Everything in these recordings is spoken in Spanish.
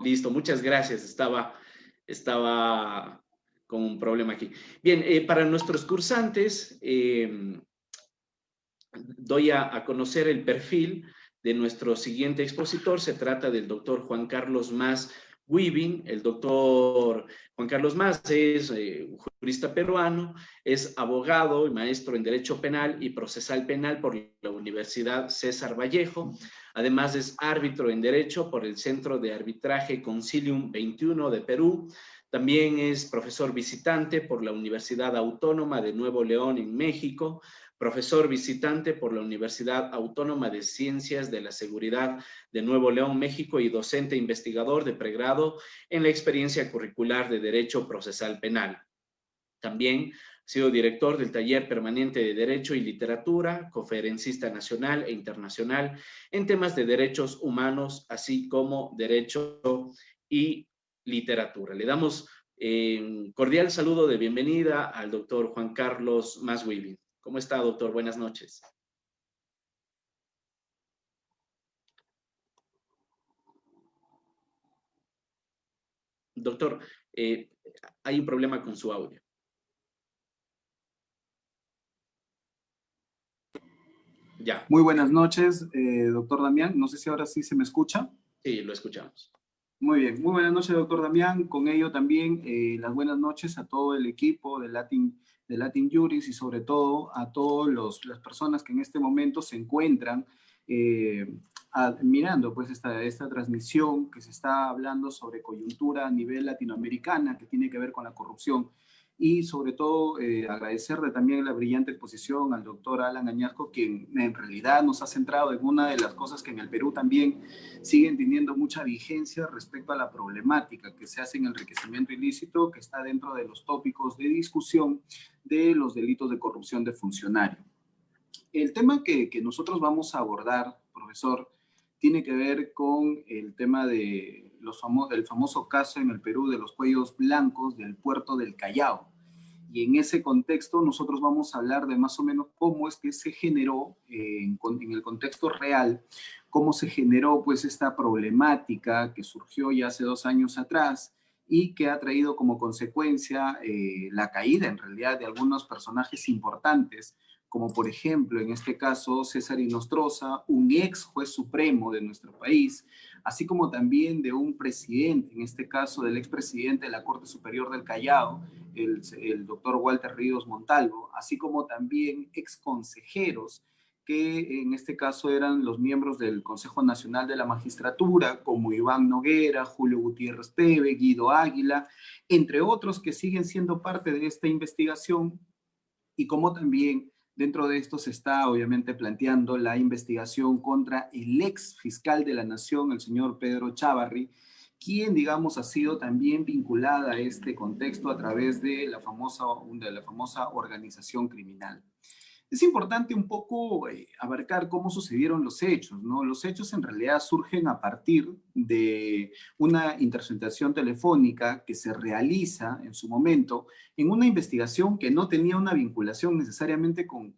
Listo, muchas gracias. Estaba con un problema aquí. Bien, para nuestros cursantes, doy a conocer el perfil de nuestro siguiente expositor. Se trata del doctor Juan Carlos Mas Weaving. El doctor Juan Carlos Mas es jurista peruano, es abogado y maestro en Derecho Penal y Procesal Penal por la Universidad César Vallejo. Además es árbitro en Derecho por el Centro de Arbitraje Concilium 21 de Perú. También es profesor visitante por la Universidad Autónoma de Nuevo León en México, profesor visitante por la Universidad Autónoma de Ciencias de la Seguridad de Nuevo León, México, y docente investigador de pregrado en la experiencia curricular de Derecho Procesal Penal. También ha sido director del Taller Permanente de Derecho y Literatura, conferencista nacional e internacional en temas de derechos humanos, así como derecho y literatura. Le damos un cordial saludo de bienvenida al doctor Juan Carlos Mas Weaving. ¿Cómo está, doctor? Buenas noches. Doctor, hay un problema con su audio. Ya. Muy buenas noches, doctor Damián. No sé si ahora sí se me escucha. Sí, lo escuchamos. Muy bien. Muy buenas noches, doctor Damián. Con ello también las buenas noches a todo el equipo de Latin Juris y sobre todo a todas las personas que en este momento se encuentran mirando pues esta transmisión que se está hablando sobre coyuntura a nivel latinoamericana que tiene que ver con la corrupción. Y sobre todo agradecerle también la brillante exposición al doctor Alan Añasco, quien en realidad nos ha centrado en una de las cosas que en el Perú también siguen teniendo mucha vigencia respecto a la problemática que se hace en el enriquecimiento ilícito, que está dentro de los tópicos de discusión de los delitos de corrupción de funcionario. El tema que nosotros vamos a abordar, profesor, tiene que ver con el tema de el famoso caso en el Perú de los cuellos blancos del puerto del Callao. Y en ese contexto nosotros vamos a hablar de más o menos cómo es que se generó en el contexto real, cómo se generó pues esta problemática que surgió ya hace 2 años atrás y que ha traído como consecuencia la caída en realidad de algunos personajes importantes, como por ejemplo en este caso César Inostroza, un ex juez supremo de nuestro país, así como también de un presidente, en este caso del expresidente de la Corte Superior del Callao, el doctor Walter Ríos Montalvo, así como también ex consejeros que en este caso eran los miembros del Consejo Nacional de la Magistratura, como Iván Noguera, Julio Gutiérrez Teve, Guido Águila, entre otros que siguen siendo parte de esta investigación, y como también dentro de esto se está obviamente planteando la investigación contra el ex fiscal de la Nación, el señor Pedro Chávarri, quien, digamos, ha sido también vinculada a este contexto a través de la famosa organización criminal. Es importante un poco abarcar cómo sucedieron los hechos, ¿no? Los hechos en realidad surgen a partir de una interceptación telefónica que se realiza en su momento en una investigación que no tenía una vinculación necesariamente con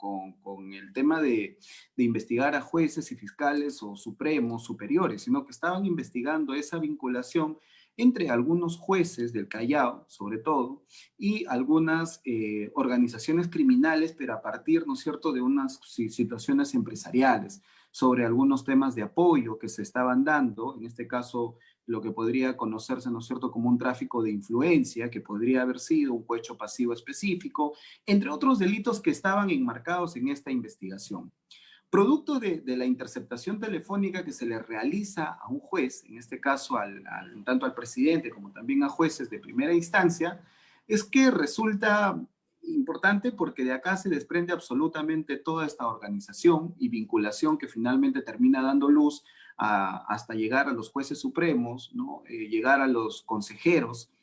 el tema de investigar a jueces y fiscales o supremos, superiores, sino que estaban investigando esa vinculación entre algunos jueces del Callao, sobre todo, y algunas organizaciones criminales, pero a partir, ¿no es cierto?, de unas situaciones empresariales, sobre algunos temas de apoyo que se estaban dando, en este caso lo que podría conocerse, ¿no es cierto?, como un tráfico de influencia, que podría haber sido un cohecho pasivo específico, entre otros delitos que estaban enmarcados en esta investigación. Producto de la interceptación telefónica que se le realiza a un juez, en este caso tanto al presidente como también a jueces de primera instancia, es que resulta importante porque de acá se desprende absolutamente toda esta organización y vinculación que finalmente termina dando luz hasta llegar a los jueces supremos, ¿no? Llegar a los consejeros,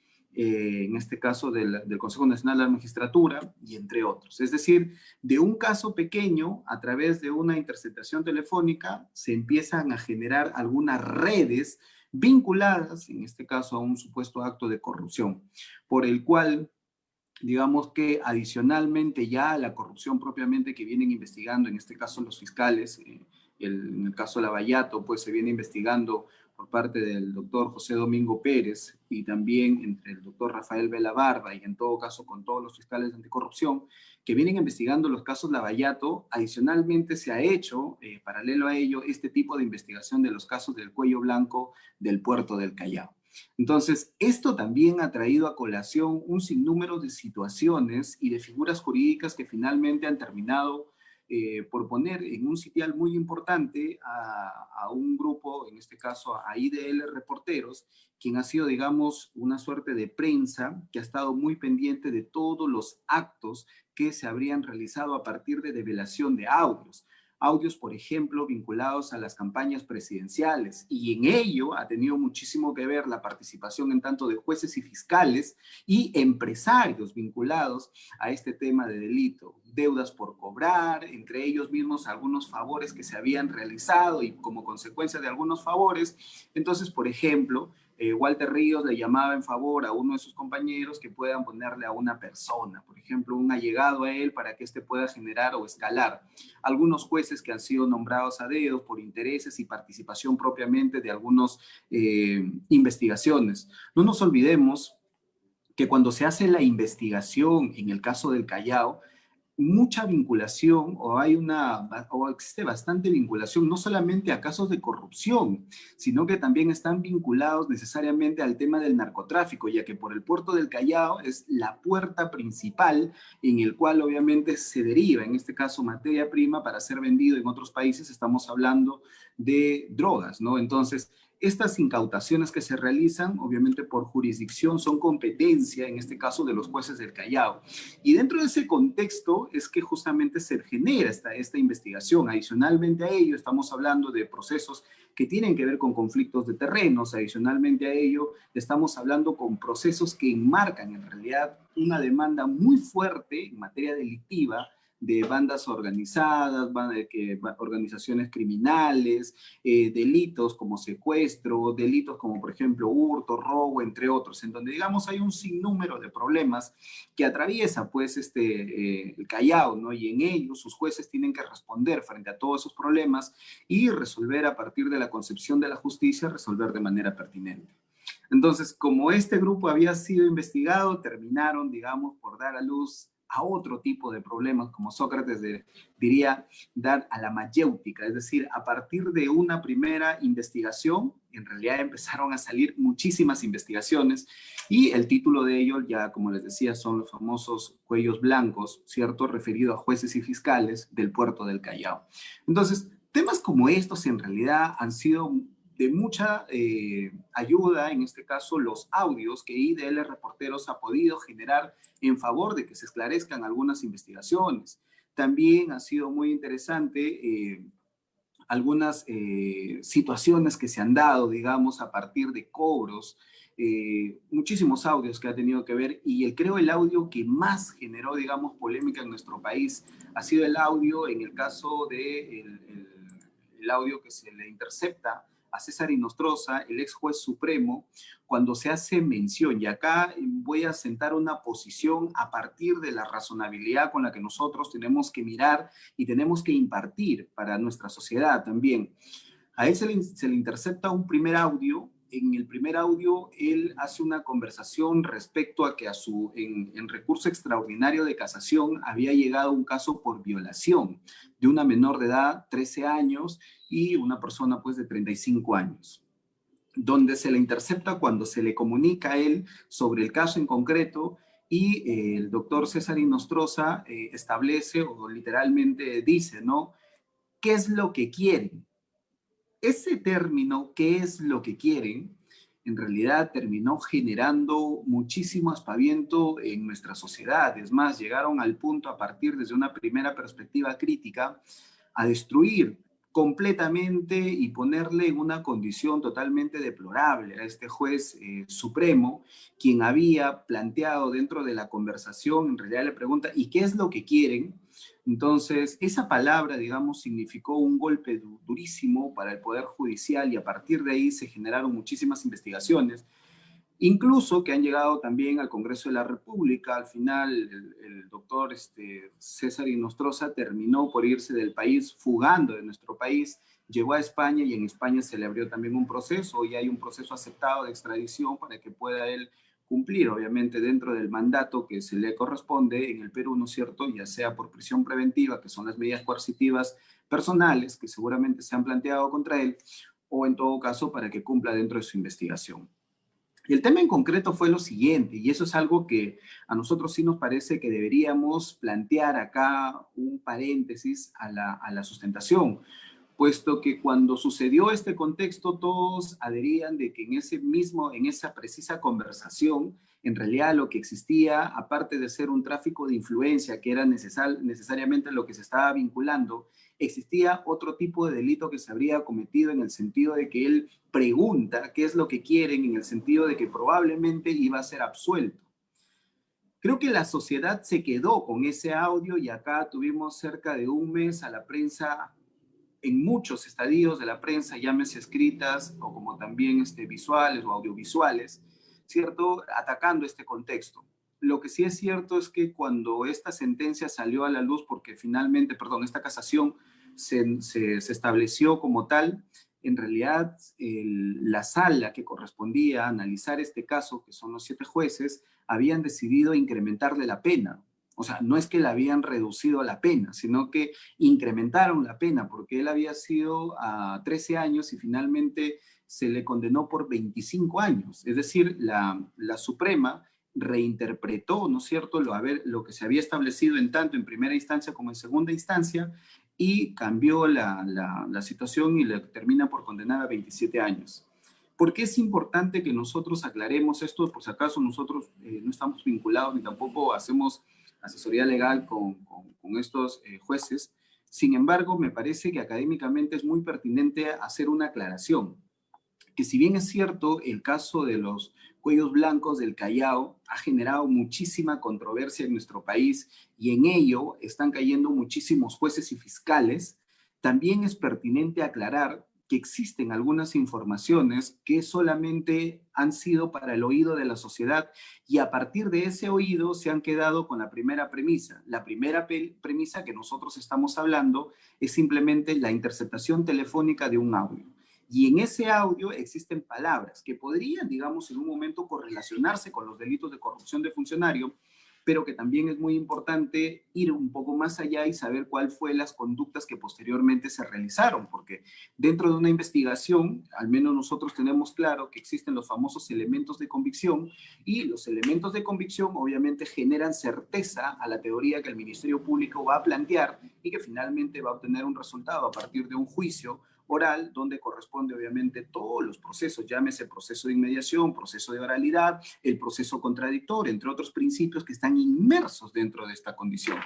en este caso del Consejo Nacional de la Magistratura, y entre otros. Es decir, de un caso pequeño, a través de una interceptación telefónica, se empiezan a generar algunas redes vinculadas, en este caso a un supuesto acto de corrupción, por el cual, digamos que adicionalmente ya a la corrupción propiamente que vienen investigando, en este caso los fiscales, en el caso Lavallato, pues se viene investigando por parte del doctor José Domingo Pérez y también entre el doctor Rafael Vela Barba y en todo caso con todos los fiscales de anticorrupción que vienen investigando los casos Lavallato. Adicionalmente se ha hecho, paralelo a ello, este tipo de investigación de los casos del cuello blanco del puerto del Callao. Entonces, esto también ha traído a colación un sinnúmero de situaciones y de figuras jurídicas que finalmente han terminado por poner en un sitial muy importante a un grupo, en este caso a IDL Reporteros, quien ha sido, digamos, una suerte de prensa que ha estado muy pendiente de todos los actos que se habrían realizado a partir de develación de audios. Audios, por ejemplo, vinculados a las campañas presidenciales, y en ello ha tenido muchísimo que ver la participación en tanto de jueces y fiscales y empresarios vinculados a este tema de delito, deudas por cobrar, entre ellos mismos algunos favores que se habían realizado y como consecuencia de algunos favores. Entonces, por ejemplo, Walter Ríos le llamaba en favor a uno de sus compañeros que puedan ponerle a una persona, por ejemplo, un allegado a él para que éste pueda generar o escalar. Algunos jueces que han sido nombrados a dedo por intereses y participación propiamente de algunas investigaciones. No nos olvidemos que cuando se hace la investigación en el caso del Callao, mucha vinculación o existe bastante vinculación no solamente a casos de corrupción, sino que también están vinculados necesariamente al tema del narcotráfico, ya que por el puerto del Callao es la puerta principal en el cual obviamente se deriva, en este caso, materia prima para ser vendido en otros países. Estamos hablando de drogas, ¿no? Entonces, estas incautaciones que se realizan, obviamente por jurisdicción, son competencia, en este caso, de los jueces del Callao. Y dentro de ese contexto es que justamente se genera esta investigación. Adicionalmente a ello, estamos hablando de procesos que tienen que ver con conflictos de terrenos. Adicionalmente a ello, estamos hablando con procesos que enmarcan en realidad una demanda muy fuerte en materia delictiva de bandas organizadas, organizaciones criminales, delitos como secuestro, delitos como por ejemplo hurto, robo, entre otros, en donde digamos hay un sinnúmero de problemas que atraviesa pues el Callao, ¿no? Y en ellos sus jueces tienen que responder frente a todos esos problemas y resolver a partir de la concepción de la justicia, resolver de manera pertinente. Entonces, como este grupo había sido investigado, terminaron, digamos, por dar a luz a otro tipo de problemas, como Sócrates diría, dar a la mayéutica, es decir, a partir de una primera investigación, en realidad empezaron a salir muchísimas investigaciones y el título de ello, ya como les decía, son los famosos cuellos blancos, ¿cierto? Referido a jueces y fiscales del puerto del Callao. Entonces, temas como estos en realidad han sido de mucha ayuda, en este caso los audios que IDL Reporteros ha podido generar en favor de que se esclarezcan algunas investigaciones. También ha sido muy interesante algunas situaciones que se han dado, digamos, a partir de cobros, muchísimos audios que ha tenido que ver, y creo el audio que más generó, digamos, polémica en nuestro país ha sido el audio, en el caso de el audio que se le intercepta a César Inostroza, el ex juez supremo, cuando se hace mención, y acá voy a sentar una posición a partir de la razonabilidad con la que nosotros tenemos que mirar y tenemos que impartir para nuestra sociedad también. A él se le intercepta un primer audio. En el primer audio, él hace una conversación respecto a que en recurso extraordinario de casación había llegado un caso por violación de una menor de edad, 13 años, y una persona pues de 35 años, donde se le intercepta cuando se le comunica a él sobre el caso en concreto y el doctor César Inostroza establece o literalmente dice, ¿no? ¿Qué es lo que quieren? Ese término, ¿qué es lo que quieren?, en realidad terminó generando muchísimo aspaviento en nuestra sociedad. Es más, llegaron al punto, a partir desde una primera perspectiva crítica, a destruir completamente y ponerle en una condición totalmente deplorable a este juez supremo, quien había planteado dentro de la conversación, en realidad le pregunta, ¿y qué es lo que quieren? Entonces, esa palabra, digamos, significó un golpe durísimo para el Poder Judicial y a partir de ahí se generaron muchísimas investigaciones. incluso que han llegado también al Congreso de la República. Al final, el doctor César Inostroza terminó por irse del país, fugando de nuestro país, llegó a España y en España se le abrió también un proceso y hay un proceso aceptado de extradición para que pueda él cumplir, obviamente, dentro del mandato que se le corresponde en el Perú, ¿no es cierto? Ya sea por prisión preventiva, que son las medidas coercitivas personales que seguramente se han planteado contra él, o en todo caso para que cumpla dentro de su investigación. Y el tema en concreto fue lo siguiente, y eso es algo que a nosotros sí nos parece que deberíamos plantear acá un paréntesis a la sustentación, puesto que cuando sucedió este contexto todos adherían de que en esa precisa conversación, en realidad lo que existía, aparte de ser un tráfico de influencia, que era necesariamente lo que se estaba vinculando, existía otro tipo de delito que se habría cometido en el sentido de que él pregunta qué es lo que quieren, en el sentido de que probablemente iba a ser absuelto. Creo que la sociedad se quedó con ese audio y acá tuvimos cerca de un mes a la prensa en muchos estadios de la prensa, llámese escritas o como también visuales o audiovisuales, ¿cierto? Atacando este contexto. Lo que sí es cierto es que cuando esta sentencia salió a la luz, porque finalmente, perdón, esta casación se estableció como tal, en realidad la sala que correspondía a analizar este caso, que son los 7 jueces, habían decidido incrementarle la pena. O sea, no es que le habían reducido la pena, sino que incrementaron la pena, porque él había sido a 13 años y finalmente se le condenó por 25 años. Es decir, la Suprema reinterpretó, ¿no es cierto?, lo que se había establecido en tanto en primera instancia como en segunda instancia y cambió la situación y le termina por condenar a 27 años. ¿Por qué es importante que nosotros aclaremos esto? Por si acaso nosotros no estamos vinculados ni tampoco hacemos asesoría legal con estos jueces. Sin embargo, me parece que académicamente es muy pertinente hacer una aclaración, que si bien es cierto, el caso de los cuellos blancos del Callao ha generado muchísima controversia en nuestro país y en ello están cayendo muchísimos jueces y fiscales, también es pertinente aclarar que existen algunas informaciones que solamente han sido para el oído de la sociedad y a partir de ese oído se han quedado con la primera premisa. La primera premisa que nosotros estamos hablando es simplemente la interceptación telefónica de un audio. Y en ese audio existen palabras que podrían, digamos, en un momento correlacionarse con los delitos de corrupción de funcionario, pero que también es muy importante ir un poco más allá y saber cuál fue las conductas que posteriormente se realizaron, porque dentro de una investigación, al menos nosotros tenemos claro que existen los famosos elementos de convicción y los elementos de convicción obviamente generan certeza a la teoría que el Ministerio Público va a plantear y que finalmente va a obtener un resultado a partir de un juicio oral, donde corresponde obviamente todos los procesos, llámese proceso de inmediación, proceso de oralidad, el proceso contradictorio, entre otros principios que están inmersos dentro de esta condición.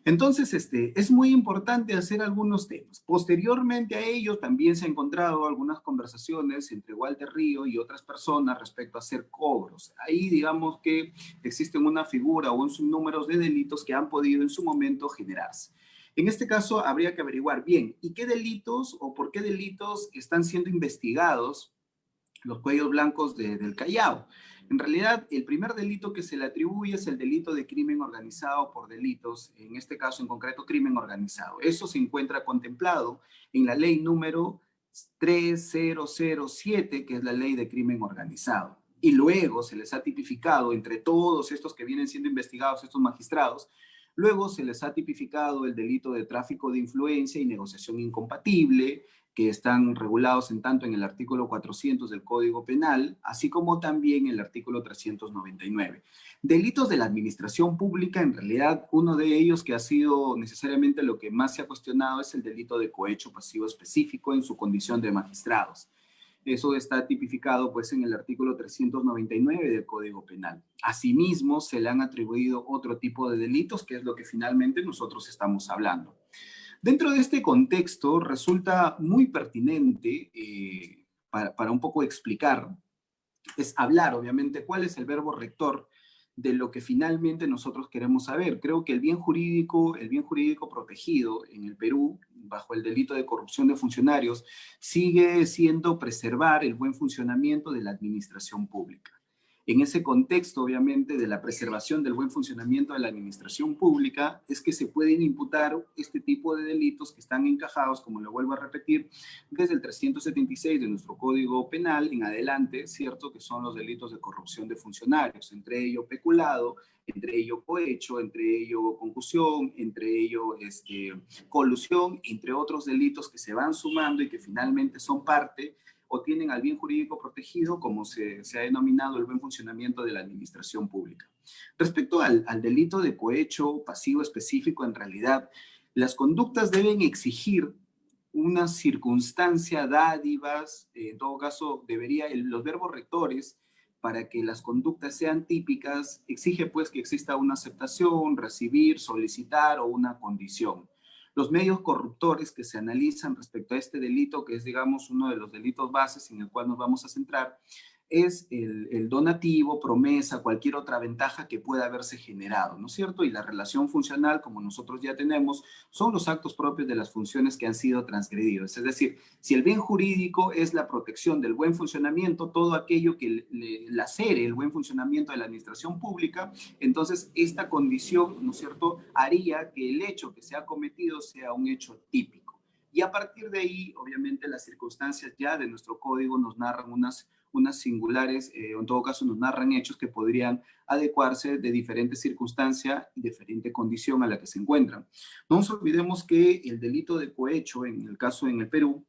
Entonces, es muy importante hacer algunos temas. Posteriormente a ello, también se han encontrado algunas conversaciones entre Walter Río y otras personas respecto a hacer cobros. Ahí, digamos que existen una figura o un sinnúmero de delitos que han podido en su momento generarse. En este caso, habría que averiguar bien, ¿y qué delitos o por qué delitos están siendo investigados los cuellos blancos del Callao? En realidad, el primer delito que se le atribuye es el delito de crimen organizado por delitos, en este caso en concreto crimen organizado. Eso se encuentra contemplado en la ley número 3007, que es la ley de crimen organizado. Y luego se les ha tipificado entre todos estos que vienen siendo investigados, estos magistrados, luego se les ha tipificado el delito de tráfico de influencia y negociación incompatible, que están regulados en tanto en el artículo 400 del Código Penal, así como también el artículo 399. Delitos de la administración pública, en realidad, uno de ellos que ha sido necesariamente lo que más se ha cuestionado es el delito de cohecho pasivo específico en su condición de magistrados. Eso está tipificado pues en el artículo 399 del Código Penal. Asimismo, se le han atribuido otro tipo de delitos, que es lo que finalmente nosotros estamos hablando. Dentro de este contexto, resulta muy pertinente para un poco explicar, es hablar, obviamente, cuál es el verbo rector de lo que finalmente nosotros queremos saber. Creo que el bien jurídico protegido en el Perú, bajo el delito de corrupción de funcionarios, sigue siendo preservar el buen funcionamiento de la administración pública. En ese contexto, obviamente, de la preservación del buen funcionamiento de la administración pública, es que se pueden imputar este tipo de delitos que están encajados, como lo vuelvo a repetir, desde el 376 de nuestro Código Penal en adelante, ¿cierto? Que son los delitos de corrupción de funcionarios, entre ello peculado, entre ello cohecho, entre ello concusión, entre ello colusión, entre otros delitos que se van sumando y que finalmente son parte o tienen al bien jurídico protegido, como se ha denominado el buen funcionamiento de la administración pública. Respecto al delito de cohecho pasivo específico, en realidad, las conductas deben exigir una circunstancia, dádivas, en todo caso, los verbos rectores, para que las conductas sean típicas, exige pues que exista una aceptación, recibir, solicitar o una condición. Los medios corruptores que se analizan respecto a este delito, que es, digamos, uno de los delitos bases en el cual nos vamos a centrar, es el donativo, promesa, cualquier otra ventaja que pueda haberse generado, ¿no es cierto? Y la relación funcional, como nosotros ya tenemos, son los actos propios de las funciones que han sido transgredidos. Es decir, si el bien jurídico es la protección del buen funcionamiento, todo aquello que lacere el buen funcionamiento de la administración pública, entonces esta condición, ¿no es cierto?, haría que el hecho que se ha cometido sea un hecho típico. Y a partir de ahí, obviamente, las circunstancias ya de nuestro código nos narran unas singulares, o en todo caso nos narran hechos que podrían adecuarse de diferentes circunstancias y diferente condición a la que se encuentran. No nos olvidemos que el delito de cohecho, en el caso en el Perú,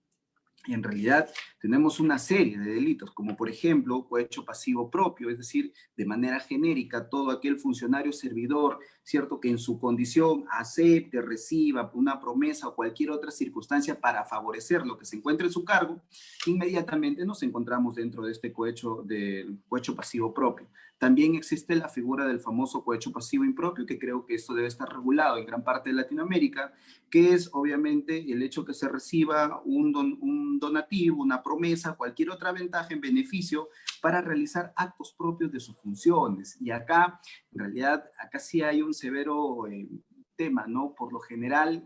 en realidad tenemos una serie de delitos, como por ejemplo cohecho pasivo propio, es decir, de manera genérica, todo aquel funcionario servidor, ¿cierto?, que en su condición acepte, reciba una promesa o cualquier otra circunstancia para favorecer lo que se encuentre en su cargo, inmediatamente nos encontramos dentro de este cohecho pasivo propio. También existe la figura del famoso cohecho pasivo impropio, que creo que esto debe estar regulado en gran parte de Latinoamérica, que es obviamente el hecho que se reciba un donativo, una promesa, cualquier otra ventaja en beneficio para realizar actos propios de sus funciones. Y acá, en realidad, acá sí hay un severo tema, ¿no? Por lo general,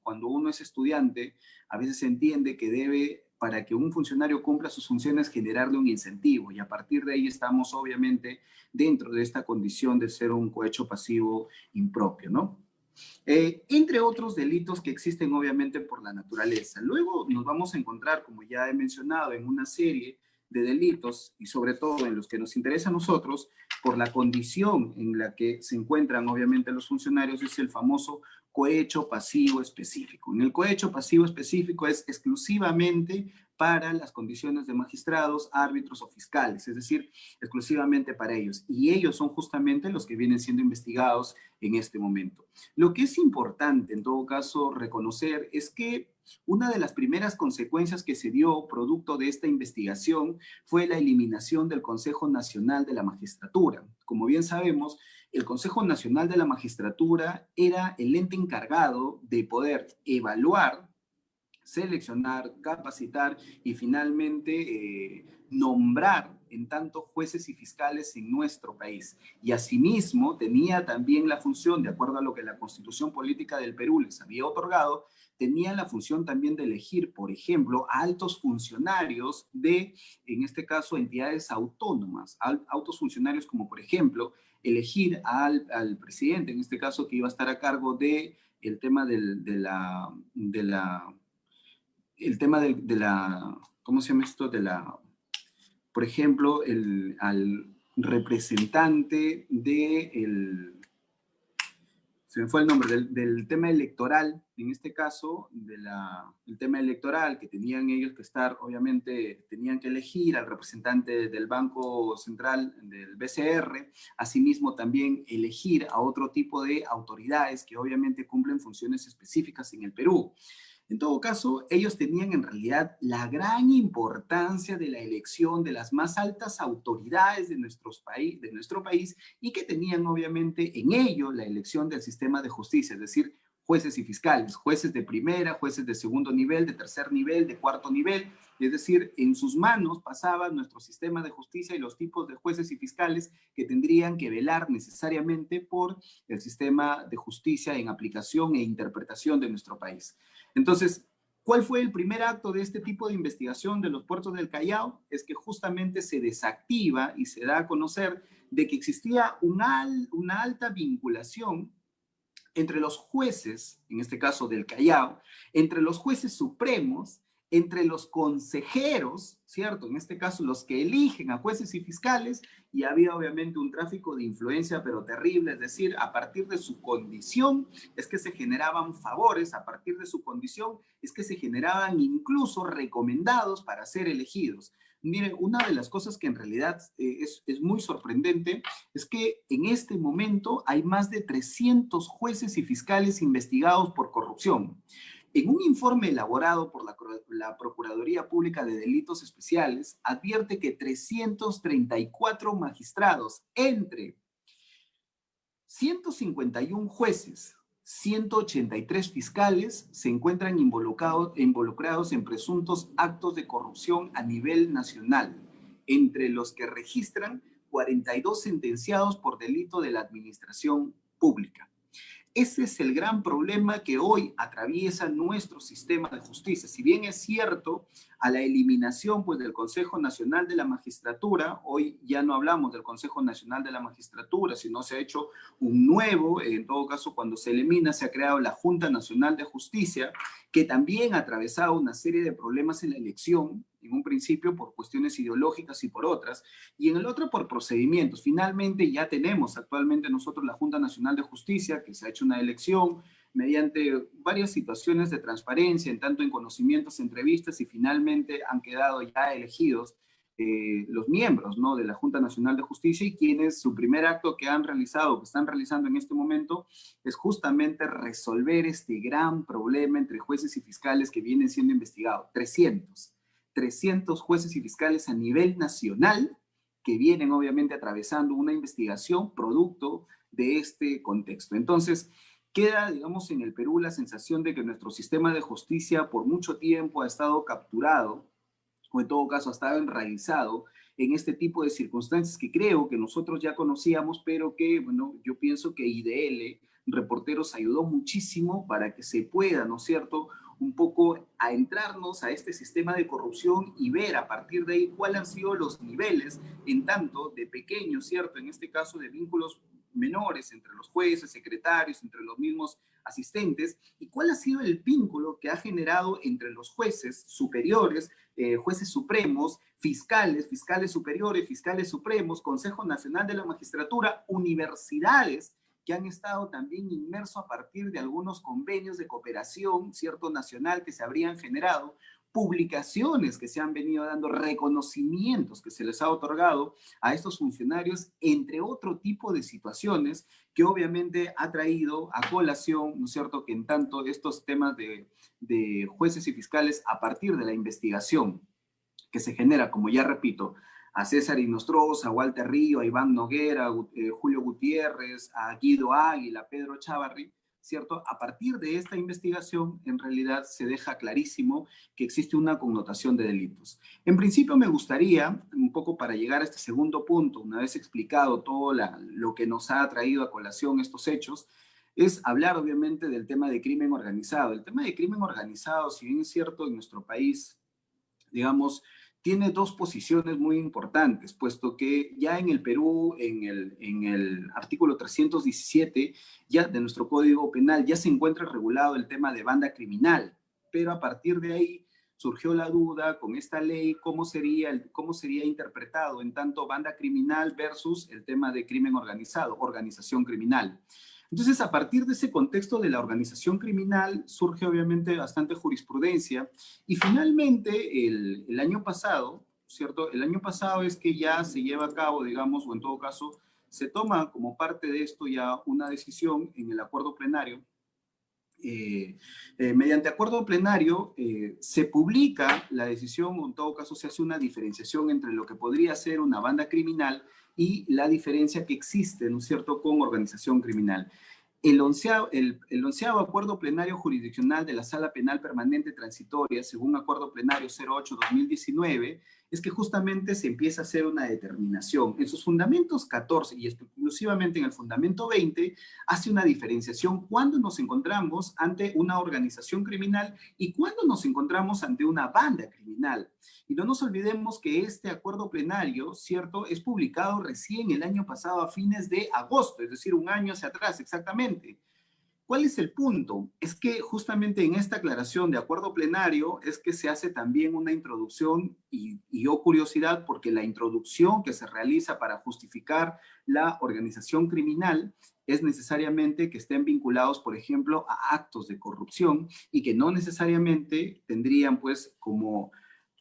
cuando uno es estudiante, a veces se entiende que debe, para que un funcionario cumpla sus funciones, generarle un incentivo, y a partir de ahí estamos obviamente dentro de esta condición de ser un cohecho pasivo impropio, ¿no? Entre otros delitos que existen obviamente por la naturaleza. Luego nos vamos a encontrar, como ya he mencionado, en una serie de delitos, y sobre todo en los que nos interesa a nosotros, por la condición en la que se encuentran obviamente los funcionarios, es el famoso cohecho pasivo específico. En el cohecho pasivo específico es exclusivamente para las condiciones de magistrados, árbitros o fiscales, es decir, exclusivamente para ellos. Y ellos son justamente los que vienen siendo investigados en este momento. Lo que es importante, en todo caso, reconocer es que una de las primeras consecuencias que se dio producto de esta investigación fue la eliminación del Consejo Nacional de la Magistratura. Como bien sabemos, el Consejo Nacional de la Magistratura era el ente encargado de poder evaluar, seleccionar, capacitar y finalmente nombrar en tanto jueces y fiscales en nuestro país. Y asimismo tenía también la función, de acuerdo a lo que la Constitución Política del Perú les había otorgado, tenía la función también de elegir, por ejemplo, a altos funcionarios de, en este caso, entidades autónomas, altos funcionarios como, por ejemplo, elegir al presidente, en este caso, que iba a estar a cargo de el tema ¿cómo se llama esto? Por ejemplo, al representante se me fue el nombre, del tema electoral, en este caso, el tema electoral, que tenían ellos que estar, obviamente, tenían que elegir al representante del Banco Central, del BCR, asimismo también elegir a otro tipo de autoridades que obviamente cumplen funciones específicas en el Perú. En todo caso, ellos tenían en realidad la gran importancia de la elección de las más altas autoridades de nuestro país y que tenían obviamente en ello la elección del sistema de justicia, es decir, jueces y fiscales, jueces de primera, jueces de segundo nivel, de tercer nivel, de cuarto nivel, es decir, en sus manos pasaba nuestro sistema de justicia y los tipos de jueces y fiscales que tendrían que velar necesariamente por el sistema de justicia en aplicación e interpretación de nuestro país. Entonces, ¿Cuál fue el primer acto de este tipo de investigación de los puertos del Callao? Es que justamente se desactiva y se da a conocer de que existía una alta vinculación entre los jueces, en este caso del Callao, entre los jueces supremos, entre los consejeros, ¿cierto? En este caso, los que eligen a jueces y fiscales, y había obviamente un tráfico de influencia, pero terrible, es decir, a partir de su condición es que se generaban favores, a partir de su condición es que se generaban incluso recomendados para ser elegidos. Mire, una de las cosas que en realidad es muy sorprendente es que en este momento hay más de 300 jueces y fiscales investigados por corrupción. En un informe elaborado por la Procuraduría Pública de Delitos Especiales, advierte que 334 magistrados entre 151 jueces, 183 fiscales se encuentran involucrados en presuntos actos de corrupción a nivel nacional, entre los que registran 42 sentenciados por delito de la administración pública. Ese es el gran problema que hoy atraviesa nuestro sistema de justicia. Si bien es cierto, a la eliminación pues, del Consejo Nacional de la Magistratura, hoy ya no hablamos del Consejo Nacional de la Magistratura, sino se ha hecho un nuevo, en todo caso cuando se elimina, se ha creado la Junta Nacional de Justicia, que también ha atravesado una serie de problemas en la elección, en un principio por cuestiones ideológicas y por otras, y en el otro por procedimientos. Finalmente ya tenemos actualmente nosotros la Junta Nacional de Justicia, que se ha hecho una elección mediante varias situaciones de transparencia, en tanto en conocimientos, entrevistas, y finalmente han quedado ya elegidos los miembros, ¿no?, de la Junta Nacional de Justicia, y quienes su primer acto que han realizado, que están realizando en este momento, es justamente resolver este gran problema entre jueces y fiscales que vienen siendo investigados. 300 jueces y fiscales a nivel nacional que vienen obviamente atravesando una investigación producto de este contexto. Entonces, queda, digamos, en el Perú la sensación de que nuestro sistema de justicia por mucho tiempo ha estado capturado, o en todo caso ha estado enraizado en este tipo de circunstancias que creo que nosotros ya conocíamos, pero que, bueno, yo pienso que IDL, Reporteros, ayudó muchísimo para que se pueda, ¿no es cierto?, un poco a entrarnos a este sistema de corrupción y ver a partir de ahí cuáles han sido los niveles, en tanto de pequeños, ¿cierto?, en este caso de vínculos menores entre los jueces, secretarios, entre los mismos asistentes, y cuál ha sido el vínculo que ha generado entre los jueces superiores, jueces supremos, fiscales, fiscales superiores, fiscales supremos, Consejo Nacional de la Magistratura, universidades que han estado también inmersos a partir de algunos convenios de cooperación, ¿cierto?, nacional que se habrían generado, publicaciones que se han venido dando, reconocimientos que se les ha otorgado a estos funcionarios, entre otro tipo de situaciones que obviamente ha traído a colación, ¿no es cierto?, que en tanto estos temas de jueces y fiscales a partir de la investigación que se genera, como ya repito, a César Inostroza, a Walter Río, a Iván Noguera, a Julio Gutiérrez, a Guido Águila, a Pedro Chávarri, ¿cierto? A partir de esta investigación, en realidad se deja clarísimo que existe una connotación de delitos. En principio me gustaría, un poco para llegar a este segundo punto, una vez explicado todo lo que nos ha traído a colación estos hechos, es hablar obviamente del tema de crimen organizado. El tema de crimen organizado, si bien es cierto, en nuestro país, digamos, tiene dos posiciones muy importantes, puesto que ya en el Perú, en el artículo 317 ya de nuestro Código Penal, ya se encuentra regulado el tema de banda criminal, pero a partir de ahí surgió la duda con esta ley, cómo sería interpretado en tanto banda criminal versus el tema de crimen organizado, organización criminal. Entonces, a partir de ese contexto de la organización criminal, surge obviamente bastante jurisprudencia, y finalmente el año pasado, ¿cierto? El año pasado es que ya se lleva a cabo, digamos, o en todo caso, se toma como parte de esto ya una decisión en el acuerdo plenario. Mediante acuerdo plenario se publica la decisión, o en todo caso se hace una diferenciación entre lo que podría ser una banda criminal y la diferencia que existe, ¿no es cierto?, con organización criminal. El onceavo acuerdo plenario jurisdiccional de la Sala Penal Permanente Transitoria, según acuerdo plenario 08-2019, es que justamente se empieza a hacer una determinación. En sus fundamentos 14 y exclusivamente en el fundamento 20, hace una diferenciación cuando nos encontramos ante una organización criminal y cuando nos encontramos ante una banda criminal. Y no nos olvidemos que este acuerdo plenario, ¿cierto?, es publicado recién el año pasado a fines de agosto, es decir, un año hacia atrás exactamente. ¿Cuál es el punto? Es que justamente en esta aclaración de acuerdo plenario es que se hace también una introducción y curiosidad porque la introducción que se realiza para justificar la organización criminal es necesariamente que estén vinculados, por ejemplo, a actos de corrupción y que no necesariamente tendrían pues como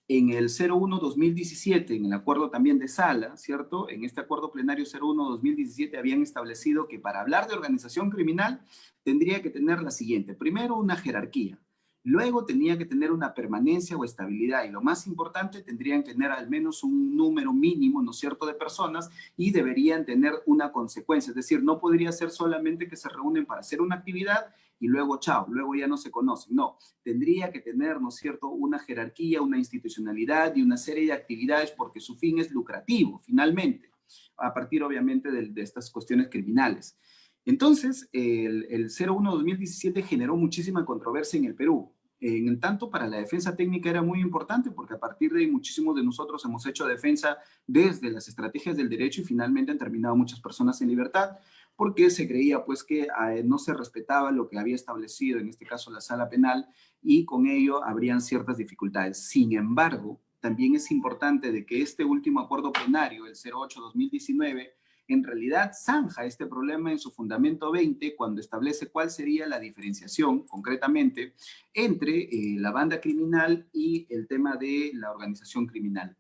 en el 01-2017, en el acuerdo también de Sala, ¿cierto? En este acuerdo plenario 01-2017 habían establecido que para hablar de organización criminal tendría que tener la siguiente. Primero, una jerarquía. Luego tenía que tener una permanencia o estabilidad. Y lo más importante, tendrían que tener al menos un número mínimo, ¿no es cierto?, de personas y deberían tener una consecuencia. Es decir, no podría ser solamente que se reúnen para hacer una actividad y luego chao, luego ya no se conocen. No, tendría que tener, ¿no es cierto?, una jerarquía, una institucionalidad y una serie de actividades porque su fin es lucrativo, finalmente, a partir obviamente de estas cuestiones criminales. Entonces, el 01-2017 generó muchísima controversia en el Perú. En tanto, para la defensa técnica era muy importante porque a partir de ahí muchísimos de nosotros hemos hecho defensa desde las estrategias del derecho y finalmente han terminado muchas personas en libertad porque se creía pues que no se respetaba lo que había establecido, en este caso la sala penal, y con ello habrían ciertas dificultades. Sin embargo, también es importante de que este último acuerdo plenario, el 08-2019, en realidad zanja este problema en su fundamento 20 cuando establece cuál sería la diferenciación, concretamente, entre la banda criminal y el tema de la organización criminal.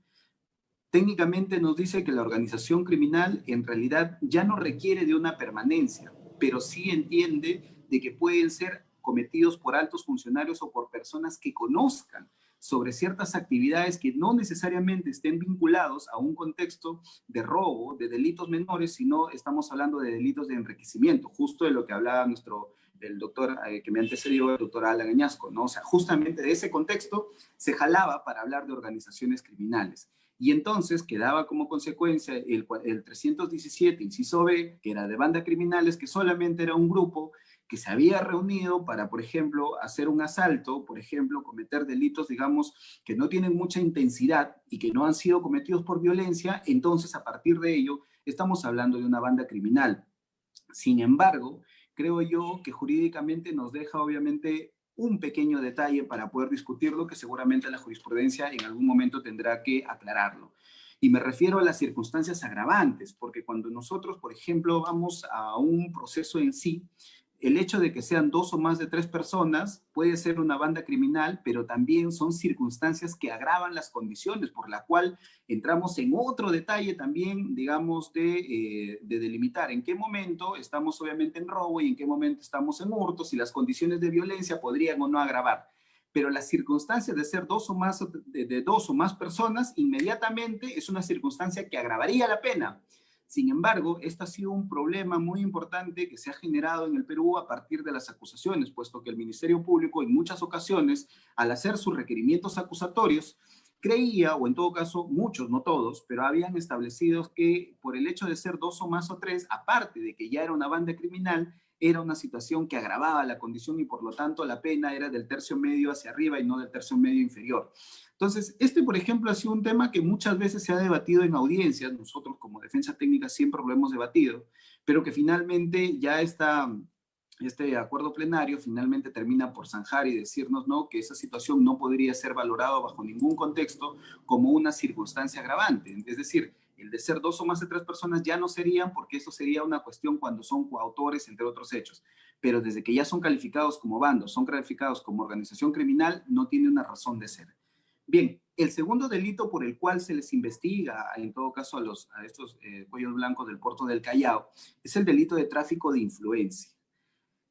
Técnicamente nos dice que la organización criminal en realidad ya no requiere de una permanencia, pero sí entiende de que pueden ser cometidos por altos funcionarios o por personas que conozcan sobre ciertas actividades que no necesariamente estén vinculados a un contexto de robo, de delitos menores, sino estamos hablando de delitos de enriquecimiento, justo de lo que hablaba el doctor que me antecedió, el doctor Alan Añasco, ¿no? O sea, justamente de ese contexto se jalaba para hablar de organizaciones criminales. Y entonces quedaba como consecuencia el 317, inciso B, que era de banda criminales, que solamente era un grupo que se había reunido para, por ejemplo, hacer un asalto, por ejemplo, cometer delitos, digamos, que no tienen mucha intensidad y que no han sido cometidos por violencia, entonces a partir de ello estamos hablando de una banda criminal. Sin embargo, creo yo que jurídicamente nos deja obviamente un pequeño detalle para poder discutirlo que seguramente la jurisprudencia en algún momento tendrá que aclararlo. Y me refiero a las circunstancias agravantes, porque cuando nosotros, por ejemplo, vamos a un proceso en sí, el hecho de que sean 2 o más de 3 personas puede ser una banda criminal, pero también son circunstancias que agravan las condiciones, por la cual entramos en otro detalle también, digamos, de delimitar en qué momento estamos obviamente en robo y en qué momento estamos en hurtos y las condiciones de violencia podrían o no agravar. Pero las circunstancias de ser 2 o más, de 2 o más personas, inmediatamente es una circunstancia que agravaría la pena. Sin embargo, este ha sido un problema muy importante que se ha generado en el Perú a partir de las acusaciones, puesto que el Ministerio Público en muchas ocasiones, al hacer sus requerimientos acusatorios, creía, o en todo caso muchos, no todos, pero habían establecido que por el hecho de ser 2 o más o 3, aparte de que ya era una banda criminal, era una situación que agravaba la condición y por lo tanto la pena era del tercio medio hacia arriba y no del tercio medio inferior. Entonces, por ejemplo, ha sido un tema que muchas veces se ha debatido en audiencias, nosotros como defensa técnica siempre lo hemos debatido, pero que finalmente ya este acuerdo plenario finalmente termina por zanjar y decirnos, ¿no?, que esa situación no podría ser valorada bajo ningún contexto como una circunstancia agravante. Es decir, el de ser 2 o más de 3 personas ya no serían, porque eso sería una cuestión cuando son coautores, entre otros hechos. Pero desde que ya son calificados como bandos, son calificados como organización criminal, no tiene una razón de ser. Bien, el segundo delito por el cual se les investiga, en todo caso a estos cuellos blancos del puerto del Callao, es el delito de tráfico de influencia.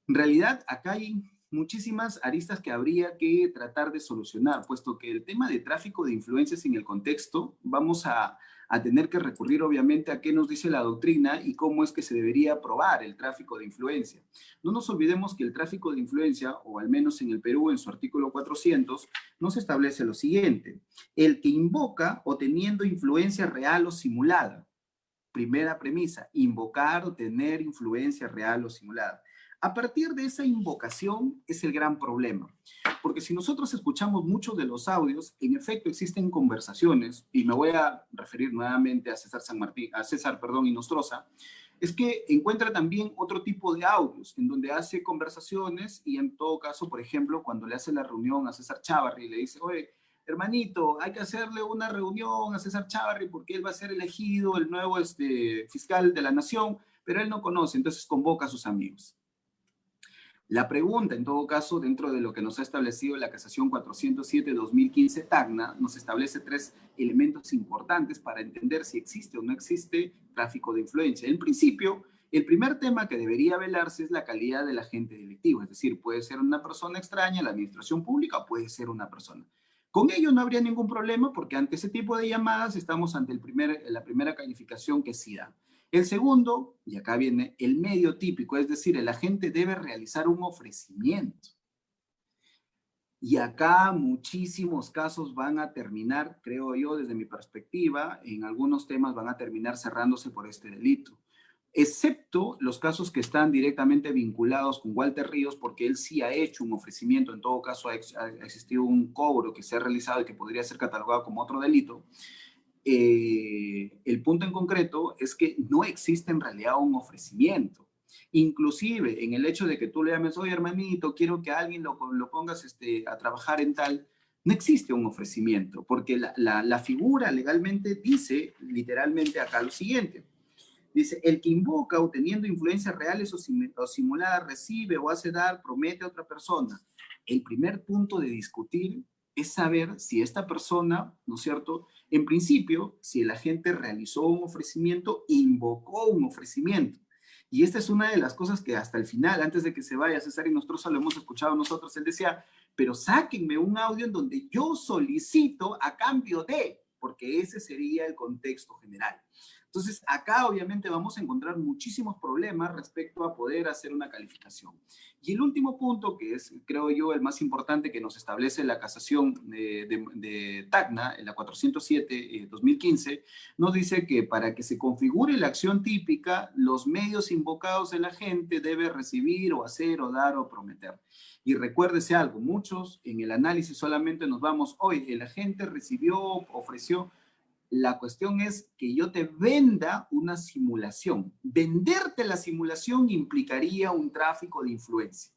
En realidad, acá hay muchísimas aristas que habría que tratar de solucionar, puesto que el tema de tráfico de influencias en el contexto, vamos a a tener que recurrir obviamente a qué nos dice la doctrina y cómo es que se debería probar el tráfico de influencia. No nos olvidemos que el tráfico de influencia, o al menos en el Perú, en su artículo 400, nos establece lo siguiente: el que invoca o teniendo influencia real o simulada. Primera premisa, invocar o tener influencia real o simulada. A partir de esa invocación es el gran problema, porque si nosotros escuchamos muchos de los audios, en efecto existen conversaciones, y me voy a referir nuevamente a César San Martín, a César, perdón, Inostroza, es que encuentra también otro tipo de audios en donde hace conversaciones y en todo caso, por ejemplo, cuando le hace la reunión a César Chávarri, le dice, oye, hermanito, hay que hacerle una reunión a César Chávarri porque él va a ser elegido el nuevo fiscal de la nación, pero él no conoce, entonces convoca a sus amigos. La pregunta, en todo caso, dentro de lo que nos ha establecido la Casación 407-2015 Tacna, nos establece 3 elementos importantes para entender si existe o no existe tráfico de influencia. En principio, el primer tema que debería velarse es la calidad del agente delictivo, es decir, puede ser una persona extraña a la administración pública o puede ser una persona. Con ello no habría ningún problema porque ante ese tipo de llamadas estamos ante la primera calificación que sí da. El segundo, y acá viene el medio típico, es decir, el agente debe realizar un ofrecimiento. Y acá muchísimos casos van a terminar, creo yo, desde mi perspectiva, en algunos temas van a terminar cerrándose por este delito. Excepto los casos que están directamente vinculados con Walter Ríos, porque él sí ha hecho un ofrecimiento, en todo caso ha existido un cobro que se ha realizado y que podría ser catalogado como otro delito. El punto en concreto es que no existe en realidad un ofrecimiento. Inclusive en el hecho de que tú le llames, oye hermanito, quiero que alguien lo pongas a trabajar en tal, no existe un ofrecimiento, porque la figura legalmente dice literalmente acá lo siguiente. Dice, el que invoca o teniendo influencias reales o simuladas recibe o hace dar, promete a otra persona. El primer punto de discutir es saber si esta persona, ¿no es cierto?, en principio, si el agente realizó un ofrecimiento, invocó un ofrecimiento. Y esta es una de las cosas que hasta el final, antes de que se vaya César Inostroza, lo hemos escuchado nosotros, él decía, pero sáquenme un audio en donde yo solicito a cambio de, porque ese sería el contexto general. Entonces, acá obviamente vamos a encontrar muchísimos problemas respecto a poder hacer una calificación. Y el último punto, que es, creo yo, el más importante que nos establece la casación de Tacna, en la 407-2015, nos dice que para que se configure la acción típica, los medios invocados del agente debe recibir o hacer o dar o prometer. Y recuérdese algo, muchos en el análisis solamente nos vamos, hoy el agente recibió, ofreció. La cuestión es que yo te venda una simulación. Venderte la simulación implicaría un tráfico de influencia.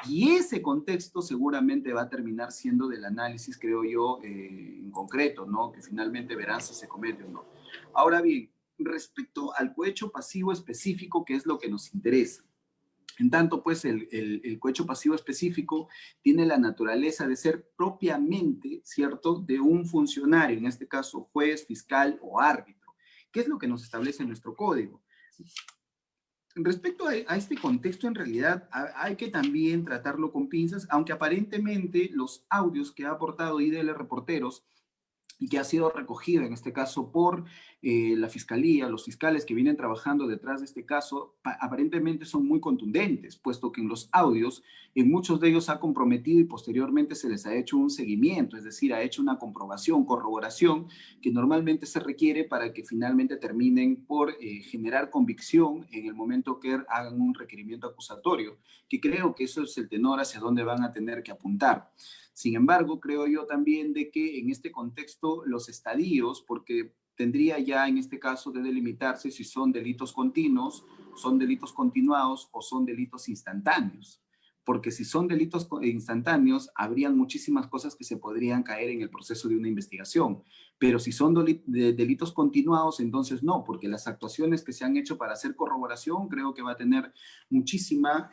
Y ese contexto seguramente va a terminar siendo del análisis, creo yo, en concreto, ¿no? Que finalmente verán si se comete o no. Ahora bien, respecto al cohecho pasivo específico, que es lo que nos interesa. En tanto, pues, el cohecho pasivo específico tiene la naturaleza de ser propiamente, ¿cierto?, de un funcionario, en este caso juez, fiscal o árbitro. ¿Qué es lo que nos establece nuestro código? Respecto a este contexto, en realidad, hay que también tratarlo con pinzas, aunque aparentemente los audios que ha aportado IDL Reporteros y que ha sido recogido en este caso por la fiscalía, los fiscales que vienen trabajando detrás de este caso, aparentemente son muy contundentes, puesto que en los audios, en muchos de ellos ha comprometido y posteriormente se les ha hecho un seguimiento, es decir, ha hecho una comprobación, corroboración, que normalmente se requiere para que finalmente terminen por generar convicción en el momento que hagan un requerimiento acusatorio, que creo que eso es el tenor hacia dónde van a tener que apuntar. Sin embargo, creo yo también de que en este contexto los estadios, porque tendría ya en este caso de delimitarse si son delitos continuos, son delitos continuados o son delitos instantáneos. Porque si son delitos instantáneos, habrían muchísimas cosas que se podrían caer en el proceso de una investigación. Pero si son delitos continuados, entonces no, porque las actuaciones que se han hecho para hacer corroboración creo que va a tener muchísima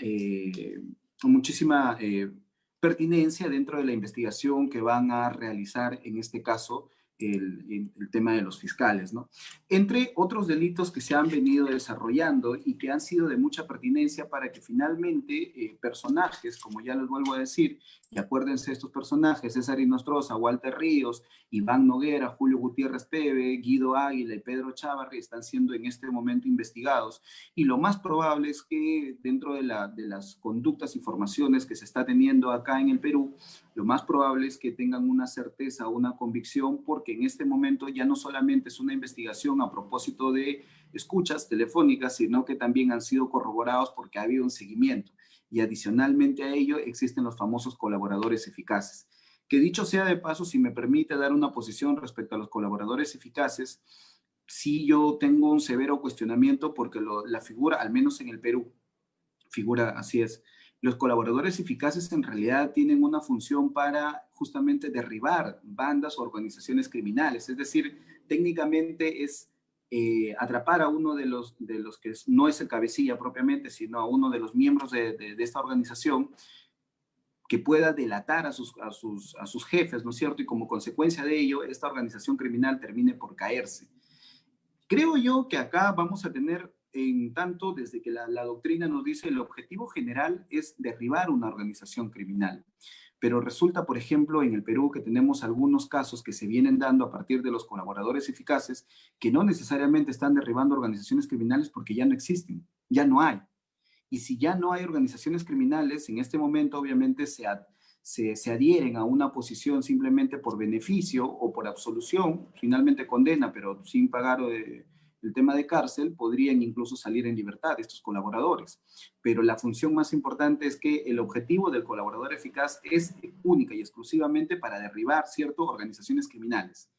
pertinencia dentro de la investigación que van a realizar en este caso el tema de los fiscales, ¿no? Entre otros delitos que se han venido desarrollando y que han sido de mucha pertinencia para que finalmente personajes, como ya les vuelvo a decir, y acuérdense de estos personajes, César Inostroza, Walter Ríos, Iván Noguera, Julio Gutiérrez Peve, Guido Águila y Pedro Chávarri están siendo en este momento investigados. Y lo más probable es que dentro de las conductas y formaciones que se está teniendo acá en el Perú, lo más probable es que tengan una certeza o una convicción, porque en este momento ya no solamente es una investigación a propósito de escuchas telefónicas, sino que también han sido corroborados porque ha habido un seguimiento. Y adicionalmente a ello existen los famosos colaboradores eficaces. Que dicho sea de paso, si me permite dar una posición respecto a los colaboradores eficaces, sí yo tengo un severo cuestionamiento porque la figura, al menos en el Perú, figura así es. Los colaboradores eficaces en realidad tienen una función para justamente derribar bandas o organizaciones criminales. Es decir, técnicamente es atrapar a uno de los que no es el cabecilla propiamente, sino a uno de los miembros de esta organización que pueda delatar a sus jefes, ¿no es cierto? Y como consecuencia de ello, esta organización criminal termine por caerse. Creo yo que acá vamos a tener, en tanto desde que la doctrina nos dice el objetivo general es derribar una organización criminal. Pero resulta, por ejemplo, en el Perú que tenemos algunos casos que se vienen dando a partir de los colaboradores eficaces que no necesariamente están derribando organizaciones criminales porque ya no existen, ya no hay. Y si ya no hay organizaciones criminales, en este momento obviamente se adhieren a una posición simplemente por beneficio o por absolución, finalmente condena, pero sin pagar el tema de cárcel, podrían incluso salir en libertad estos colaboradores. Pero la función más importante es que el objetivo del colaborador eficaz es única y exclusivamente para derribar ciertas organizaciones criminales.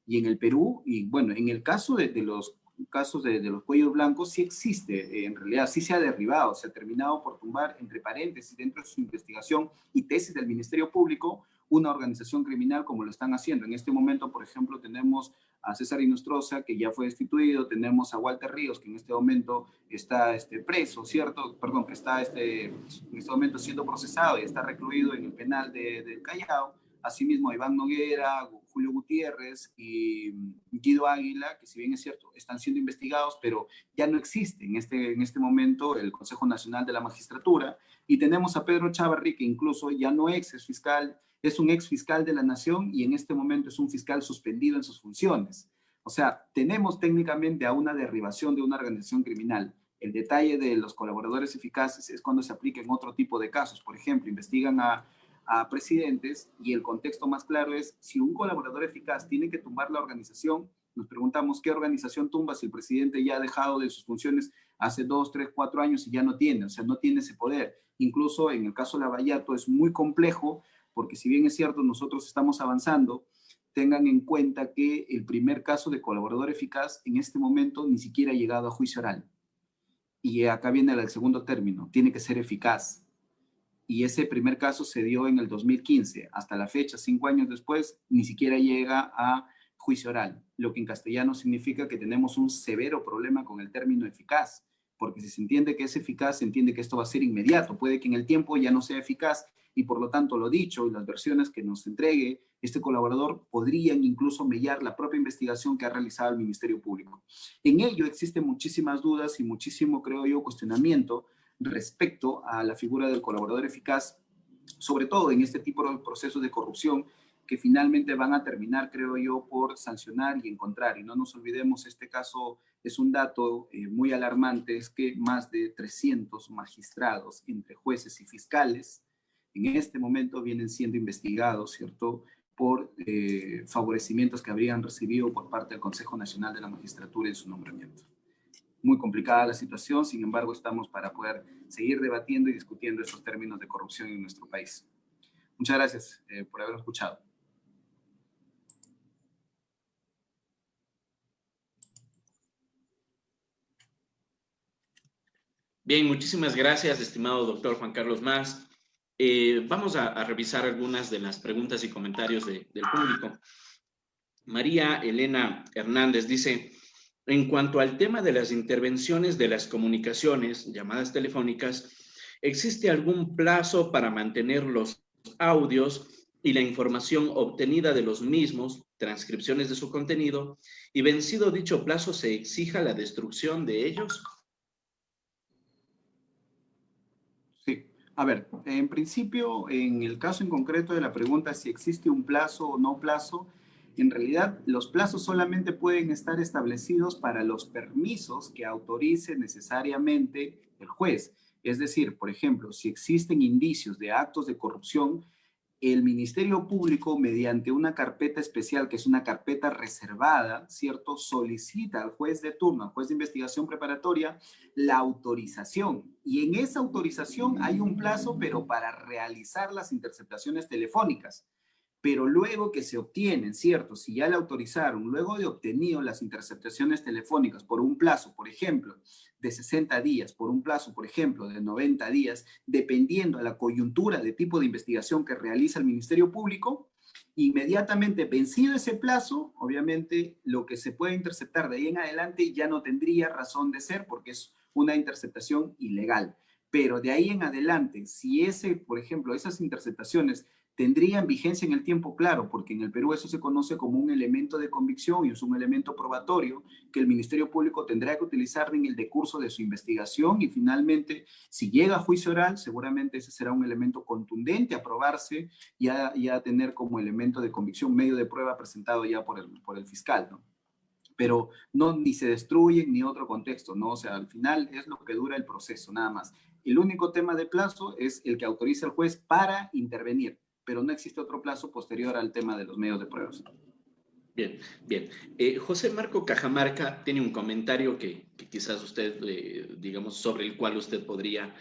Y en el Perú, y bueno, en el caso de los casos de los cuellos blancos sí existe, en realidad sí se ha derribado, se ha terminado por tumbar, entre paréntesis, dentro de su investigación y tesis del Ministerio Público, una organización criminal como lo están haciendo. En este momento, por ejemplo, tenemos a César Inostroza, que ya fue destituido, tenemos a Walter Ríos, que en este momento está preso, ¿cierto? Perdón, que está en este momento siendo procesado y está recluido en el penal del Callao. Asimismo, Iván Noguera, Julio Gutiérrez y Guido Águila, que si bien es cierto, están siendo investigados, pero ya no existe en este momento el Consejo Nacional de la Magistratura. Y tenemos a Pedro Chávarri, que incluso ya no es fiscal, es un ex fiscal de la Nación y en este momento es un fiscal suspendido en sus funciones. O sea, tenemos técnicamente a una derribación de una organización criminal. El detalle de los colaboradores eficaces es cuando se aplica en otro tipo de casos. Por ejemplo, investigan a presidentes y el contexto más claro es si un colaborador eficaz tiene que tumbar la organización, nos preguntamos qué organización tumba si el presidente ya ha dejado de sus funciones hace 2, 3, 4 años y ya no tiene, o sea, no tiene ese poder. Incluso en el caso de Lavallato es muy complejo porque si bien es cierto nosotros estamos avanzando, tengan en cuenta que el primer caso de colaborador eficaz en este momento ni siquiera ha llegado a juicio oral. Y acá viene el segundo término, tiene que ser eficaz. Y ese primer caso se dio en el 2015. Hasta la fecha, 5 años después, ni siquiera llega a juicio oral, lo que en castellano significa que tenemos un severo problema con el término eficaz, porque si se entiende que es eficaz, se entiende que esto va a ser inmediato. Puede que en el tiempo ya no sea eficaz y por lo tanto lo dicho y las versiones que nos entregue este colaborador podrían incluso mellar la propia investigación que ha realizado el Ministerio Público. En ello existen muchísimas dudas y muchísimo, creo yo, cuestionamiento respecto a la figura del colaborador eficaz, sobre todo en este tipo de procesos de corrupción que finalmente van a terminar, creo yo, por sancionar y encontrar. Y no nos olvidemos, este caso es un dato muy alarmante, es que más de 300 magistrados, entre jueces y fiscales, en este momento vienen siendo investigados, ¿cierto?, por favorecimientos que habrían recibido por parte del Consejo Nacional de la Magistratura en su nombramiento. Muy complicada la situación, sin embargo, estamos para poder seguir debatiendo y discutiendo estos términos de corrupción en nuestro país. Muchas gracias por habernos escuchado. Bien, muchísimas gracias, estimado doctor Juan Carlos Mas. Vamos a revisar algunas de las preguntas y comentarios del público. María Elena Hernández dice: en cuanto al tema de las intervenciones de las comunicaciones, llamadas telefónicas, ¿existe algún plazo para mantener los audios y la información obtenida de los mismos transcripciones de su contenido y vencido dicho plazo se exija la destrucción de ellos? Sí. A ver, en principio, en el caso en concreto de la pregunta si existe un plazo o no plazo, en realidad los plazos solamente pueden estar establecidos para los permisos que autorice necesariamente el juez. Es decir, por ejemplo, si existen indicios de actos de corrupción, el Ministerio Público, mediante una carpeta especial, que es una carpeta reservada, ¿cierto?, solicita al juez de turno, al juez de investigación preparatoria, la autorización. Y en esa autorización hay un plazo, pero para realizar las interceptaciones telefónicas. Pero luego que se obtienen, ¿cierto? Si ya la autorizaron, luego de obtenido las interceptaciones telefónicas por un plazo, por ejemplo, de 60 días, por un plazo, por ejemplo, de 90 días, dependiendo de la coyuntura de tipo de investigación que realiza el Ministerio Público, inmediatamente vencido ese plazo, obviamente lo que se puede interceptar de ahí en adelante ya no tendría razón de ser porque es una interceptación ilegal. Pero de ahí en adelante, si ese, por ejemplo, esas interceptaciones tendrían vigencia en el tiempo, claro, porque en el Perú eso se conoce como un elemento de convicción y es un elemento probatorio que el Ministerio Público tendrá que utilizar en el decurso de su investigación y finalmente, si llega a juicio oral, seguramente ese será un elemento contundente a probarse y a tener como elemento de convicción medio de prueba presentado ya por el fiscal, ¿no? Pero no ni se destruyen ni otro contexto, ¿no? O sea, al final es lo que dura el proceso, nada más. El único tema de plazo es el que autoriza el juez para intervenir, pero no existe otro plazo posterior al tema de los medios de pruebas. Bien, bien. José Marco Cajamarca tiene un comentario que quizás usted, digamos, sobre el cual usted podría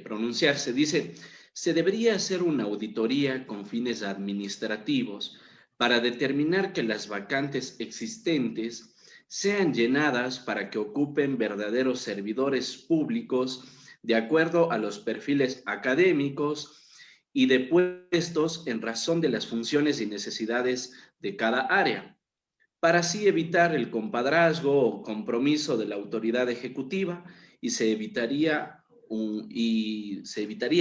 pronunciarse. Dice, se debería hacer una auditoría con fines administrativos para determinar que las vacantes existentes sean llenadas para que ocupen verdaderos servidores públicos de acuerdo a los perfiles académicos y de puestos en razón de las funciones y necesidades de cada área para así evitar el compadrazgo o compromiso de la autoridad ejecutiva y se evitaría,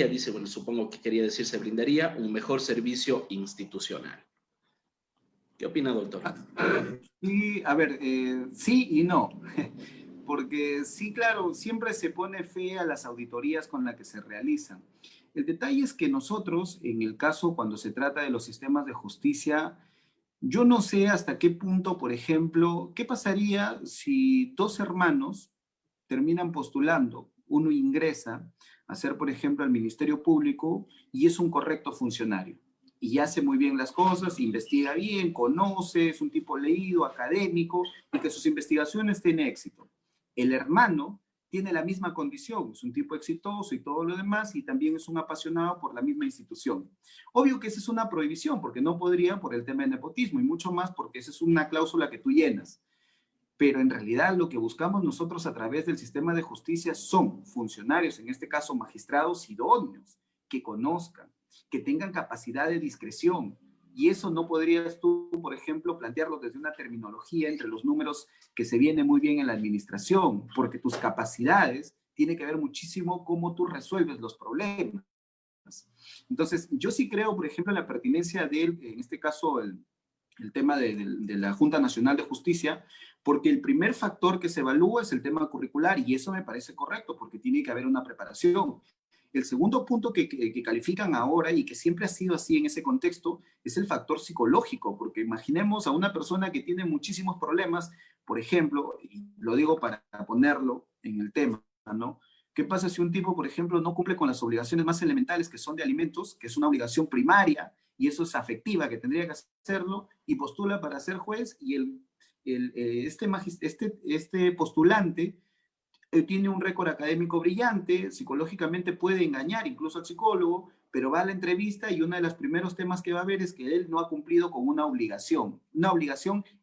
dice, bueno, supongo que quería decir, se brindaría un mejor servicio institucional. ¿Qué opina, doctor? Sí, a ver, sí y no, porque sí, claro, siempre se pone fe a las auditorías con las que se realizan. El detalle es que nosotros, en el caso cuando se trata de los sistemas de justicia, yo no sé hasta qué punto, por ejemplo, qué pasaría si dos hermanos terminan postulando, uno ingresa a ser, por ejemplo, al Ministerio Público y es un correcto funcionario y hace muy bien las cosas, investiga bien, conoce, es un tipo leído, académico y que sus investigaciones tienen éxito. El hermano tiene la misma condición, es un tipo exitoso y todo lo demás y también es un apasionado por la misma institución. Obvio que esa es una prohibición porque no podría por el tema de nepotismo y mucho más porque esa es una cláusula que tú llenas. Pero en realidad lo que buscamos nosotros a través del sistema de justicia son funcionarios, en este caso magistrados idóneos, que conozcan, que tengan capacidad de discreción. Y eso no podrías tú, por ejemplo, plantearlo desde una terminología entre los números que se viene muy bien en la administración, porque tus capacidades tienen que ver muchísimo cómo tú resuelves los problemas. Entonces, yo sí creo, por ejemplo, en la pertinencia de, en este caso, el tema de la Junta Nacional de Justicia, porque el primer factor que se evalúa es el tema curricular y eso me parece correcto porque tiene que haber una preparación. El segundo punto que califican ahora y que siempre ha sido así en ese contexto es el factor psicológico, porque imaginemos a una persona que tiene muchísimos problemas, por ejemplo, y lo digo para ponerlo en el tema, ¿no? ¿Qué pasa si un tipo, por ejemplo, no cumple con las obligaciones más elementales que son de alimentos, que es una obligación primaria, y eso es afectiva, que tendría que hacerlo, y postula para ser juez, y este postulante tiene un récord académico brillante, psicológicamente puede engañar incluso al psicólogo, pero va a la entrevista y uno de los primeros temas que va a ver es que él no ha cumplido con una obligación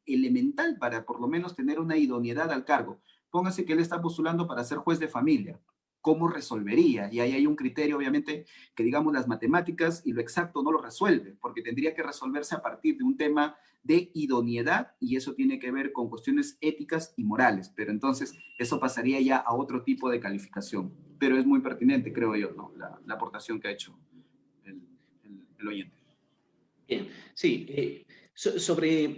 elemental para por lo menos tener una idoneidad al cargo. Póngase que él está postulando para ser juez de familia. ¿Cómo resolvería? Y ahí hay un criterio, obviamente, que digamos las matemáticas y lo exacto no lo resuelve, porque tendría que resolverse a partir de un tema de idoneidad y eso tiene que ver con cuestiones éticas y morales, pero entonces eso pasaría ya a otro tipo de calificación, pero es muy pertinente, creo yo, ¿no? La aportación que ha hecho el oyente. Bien, sí.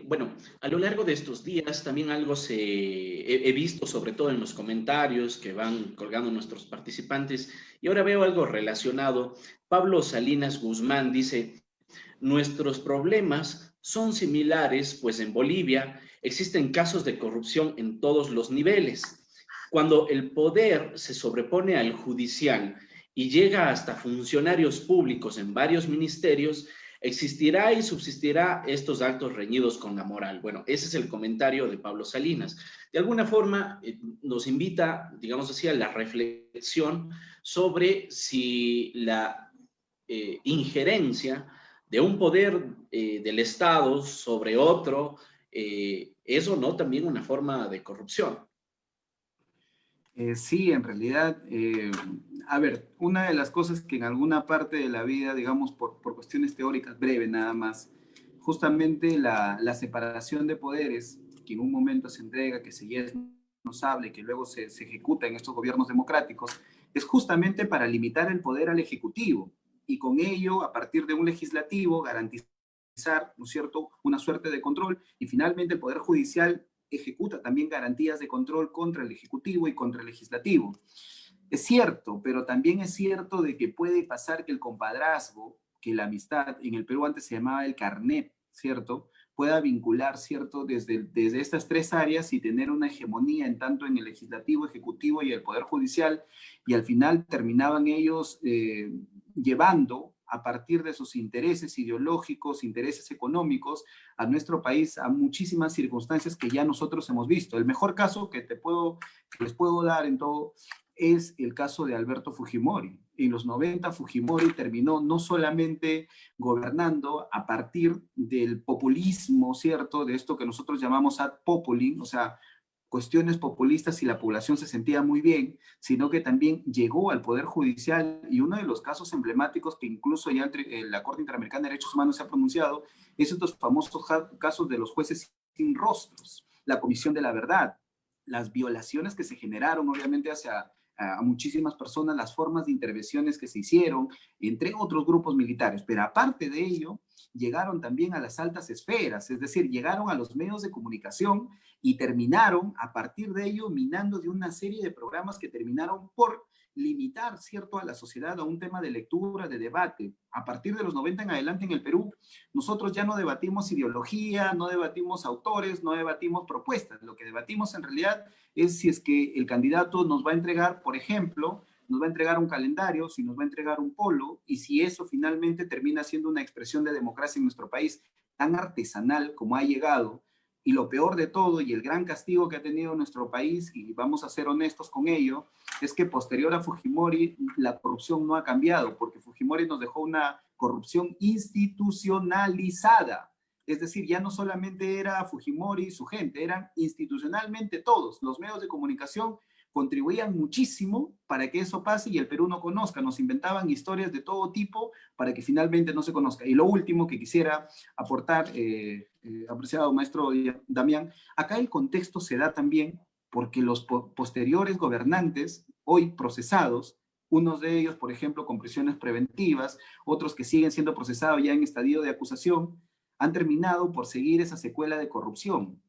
Bueno, a lo largo de estos días también algo he visto, sobre todo en los comentarios que van colgando nuestros participantes, y ahora veo algo relacionado. Pablo Salinas Guzmán dice, nuestros problemas son similares, pues en Bolivia existen casos de corrupción en todos los niveles. Cuando el poder se sobrepone al judicial y llega hasta funcionarios públicos en varios ministerios, existirá y subsistirá estos actos reñidos con la moral. Bueno, ese es el comentario de Pablo Salinas. De alguna forma nos invita, digamos así, a la reflexión sobre si la injerencia de un poder del Estado sobre otro es o no también una forma de corrupción. Sí, en realidad, a ver, una de las cosas que en alguna parte de la vida, digamos, por cuestiones teóricas, breve nada más, justamente la separación de poderes, que en un momento se entrega, que se ya es responsable, que luego se ejecuta en estos gobiernos democráticos, es justamente para limitar el poder al Ejecutivo y con ello, a partir de un legislativo, garantizar, ¿no es cierto?, una suerte de control y finalmente el Poder Judicial ejecuta también garantías de control contra el Ejecutivo y contra el Legislativo. Es cierto, pero también es cierto de que puede pasar que el compadrazgo, que la amistad, en el Perú antes se llamaba el carnet, ¿cierto?, pueda vincular, ¿cierto?, desde estas tres áreas y tener una hegemonía en tanto en el Legislativo, Ejecutivo y el Poder Judicial, y al final terminaban ellos llevando a partir de sus intereses ideológicos, intereses económicos, a nuestro país a muchísimas circunstancias que ya nosotros hemos visto. El mejor caso que les puedo dar en todo es el caso de Alberto Fujimori. En los 90 Fujimori terminó no solamente gobernando a partir del populismo, ¿cierto?, de esto que nosotros llamamos ad populi, o sea, cuestiones populistas y la población se sentía muy bien, sino que también llegó al Poder Judicial y uno de los casos emblemáticos que incluso ya la Corte Interamericana de Derechos Humanos se ha pronunciado es estos famosos casos de los jueces sin rostros, la Comisión de la Verdad, las violaciones que se generaron obviamente hacia a muchísimas personas, las formas de intervenciones que se hicieron, entre otros grupos militares, pero aparte de ello, llegaron también a las altas esferas, es decir, llegaron a los medios de comunicación y terminaron a partir de ello minando de una serie de programas que terminaron por limitar, ¿cierto?, a la sociedad a un tema de lectura, de debate. A partir de los 90 en adelante en el Perú, nosotros ya no debatimos ideología, no debatimos autores, no debatimos propuestas. Lo que debatimos en realidad es si es que el candidato nos va a entregar, por ejemplo, nos va a entregar un calendario, si nos va a entregar un polo, y si eso finalmente termina siendo una expresión de democracia en nuestro país tan artesanal como ha llegado. Y lo peor de todo, y el gran castigo que ha tenido nuestro país, y vamos a ser honestos con ello, es que posterior a Fujimori, la corrupción no ha cambiado, porque Fujimori nos dejó una corrupción institucionalizada. Es decir, ya no solamente era Fujimori y su gente, eran institucionalmente todos. Los medios de comunicación contribuían muchísimo para que eso pase y el Perú no conozca. Nos inventaban historias de todo tipo para que finalmente no se conozca. Y lo último que quisiera aportar, apreciado maestro Damián, acá el contexto se da también porque los posteriores gobernantes, hoy procesados, unos de ellos, por ejemplo, con prisiones preventivas, otros que siguen siendo procesados ya en estadio de acusación, han terminado por seguir esa secuela de corrupción.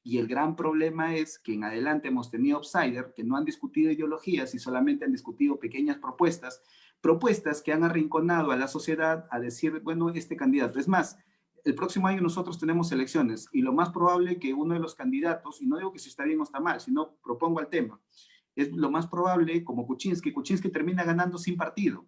Y el gran problema es que en adelante hemos tenido outsider que no han discutido ideologías y solamente han discutido pequeñas propuestas, propuestas que han arrinconado a la sociedad a decir, bueno, este candidato. Es más, el próximo año nosotros tenemos elecciones y lo más probable que uno de los candidatos, y no digo que si está bien o está mal, sino propongo el tema, es lo más probable, como Kuczynski termina ganando sin partido.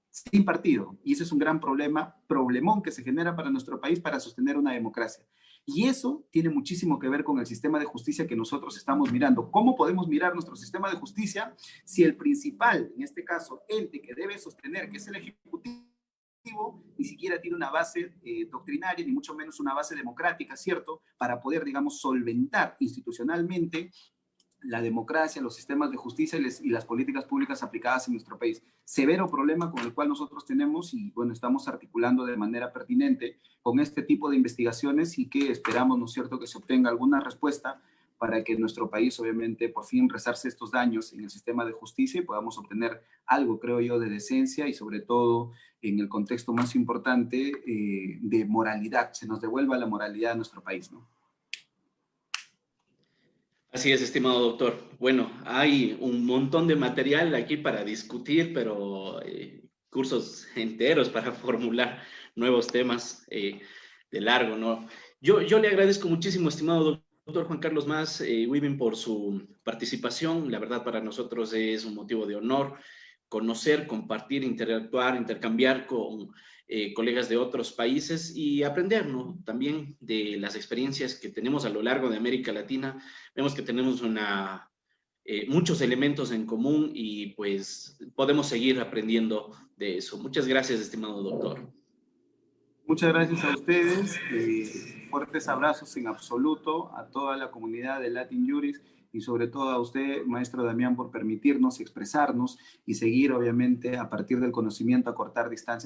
Sin partido. Y ese es un gran problemón que se genera para nuestro país para sostener una democracia. Y eso tiene muchísimo que ver con el sistema de justicia que nosotros estamos mirando. ¿Cómo podemos mirar nuestro sistema de justicia si el principal, en este caso, ente que debe sostener, que es el Ejecutivo, ni siquiera tiene una base doctrinaria, ni mucho menos una base democrática, ¿cierto?, para poder, digamos, solventar institucionalmente la democracia, los sistemas de justicia y las políticas públicas aplicadas en nuestro país. Severo problema con el cual nosotros tenemos y, bueno, estamos articulando de manera pertinente con este tipo de investigaciones y que esperamos, ¿no es cierto?, que se obtenga alguna respuesta para que nuestro país, obviamente, por fin resarce estos daños en el sistema de justicia y podamos obtener algo, creo yo, de decencia y sobre todo en el contexto más importante de moralidad, se nos devuelva la moralidad a nuestro país, ¿no? Así es, estimado doctor. Bueno, hay un montón de material aquí para discutir, pero cursos enteros para formular nuevos temas de largo, ¿no? Yo le agradezco muchísimo, estimado doctor Juan Carlos Mas Wibin, por su participación. La verdad, para nosotros es un motivo de honor conocer, compartir, interactuar, intercambiar con colegas de otros países y aprender, ¿no? También de las experiencias que tenemos a lo largo de América Latina. Vemos que tenemos muchos elementos en común y pues podemos seguir aprendiendo de eso. Muchas gracias, estimado doctor. Muchas gracias a ustedes. Fuertes abrazos en absoluto a toda la comunidad de Latin Juris y sobre todo a usted, maestro Damián, por permitirnos expresarnos y seguir, obviamente, a partir del conocimiento, a cortar distancias.